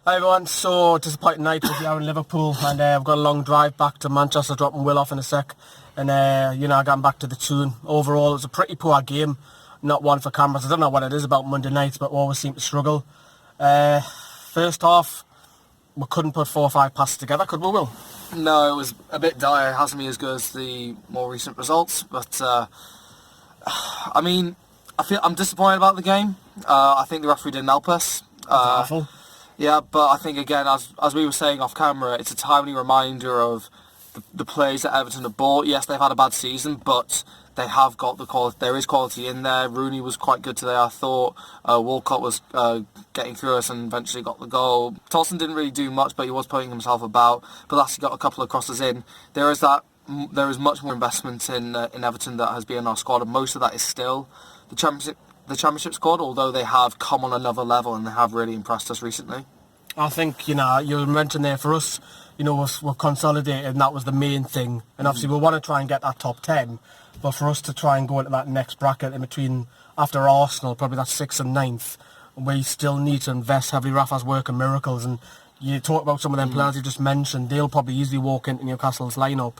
Hi everyone, so disappointing night with you in Liverpool, and I've got a long drive back to Manchester, dropping Will off in a sec, and I got back to the tune. Overall, it was a pretty poor game, not one for cameras. I don't know what it is about Monday nights, but we always seem to struggle. First half, we couldn't put 4 or 5 passes together, could we, Will? No, it was a bit dire. It hasn't been as good as the more recent results, but I'm disappointed about the game. I think the referee didn't help us. Awful. Yeah, but I think, again, as we were saying off camera, it's a timely reminder of the players that Everton have bought. Yes, they've had a bad season, but they have got the quality. There is quality in there. Rooney was quite good today, I thought. Walcott was getting through us and eventually got the goal. Tolson didn't really do much, but he was putting himself about. But last he got a couple of crosses in. There is much more investment in Everton that has been in our squad, and most of that is still the Championship squad, although they have come on another level and they have really impressed us recently. I think, you mentioned there for us, we're consolidated, and that was the main thing. And obviously we want to try and get that top 10, but for us to try and go into that next bracket in between, after Arsenal, probably that 6th and 9th, we still need to invest heavily. Rafa's working miracles, and you talk about some of them players you just mentioned, they'll probably easily walk into Newcastle's lineup.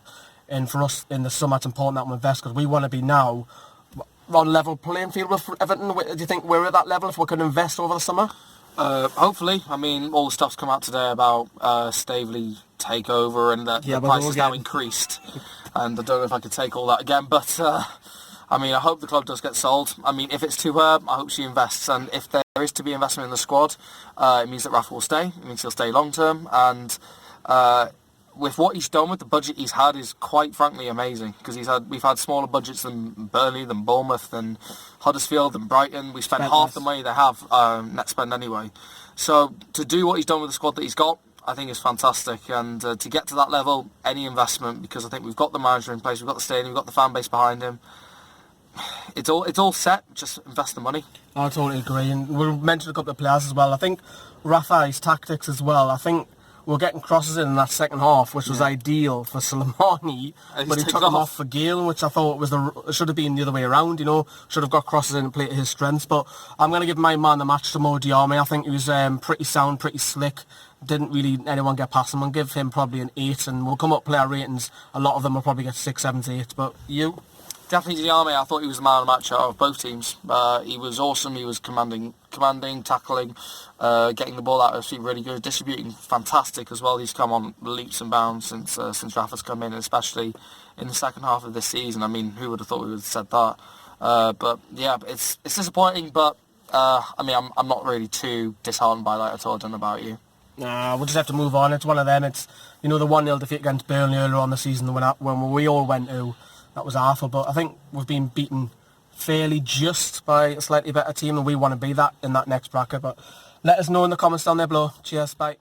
And for us in the summer, it's important that we invest, because we want to be now on level playing field with Everton. Do you think we're at that level if we can invest over the summer? Hopefully. I mean, all the stuff's come out today about Staveley takeover and that the price is now increased. And I don't know if I could take all that again, but I hope the club does get sold. I mean, if it's to her, I hope she invests. And if there is to be investment in the squad, it means that Rafa will stay. It means he'll stay long term. And with what he's done with the budget he's had is quite frankly amazing, because we've had smaller budgets than Burnley, than Bournemouth, than Huddersfield, than Brighton. We spent half the money they have net spend anyway. So to do what he's done with the squad that he's got, I think is fantastic. And to get to that level, any investment, because I think we've got the manager in place, we've got the stadium, we've got the fan base behind him. It's all set. Just invest the money. I totally agree. And we'll mention a couple of players as well. I think Rafa's tactics as well. I think we're getting crosses in that second half, which was ideal for Soleimani, but he took them off for Gale, which I thought should have been the other way around. Should have got crosses in and played to his strengths. But I'm going to give my man the match to Mo Diarmi. I think he was pretty sound, pretty slick. Didn't really anyone get past him. I'll give him probably an 8, and we'll come up player ratings. A lot of them will probably get 6, 7, 8. But you? Definitely Diarmi. I thought he was the man of the match out of both teams. He was awesome. He was commanding, tackling, getting the ball out of his feet really good, distributing fantastic as well. He's come on leaps and bounds since Rafa's come in, especially in the second half of this season. I mean, who would have thought we would have said that? But yeah, it's disappointing. But I'm not really too disheartened by that at all. I don't know about you. Nah, we'll just have to move on. It's one of them. It's the 1-0 defeat against Burnley earlier on the season when we all went to. That was awful, but I think we've been beaten fairly just by a slightly better team, and we want to be that in that next bracket. But let us know in the comments down there below. Cheers, bye.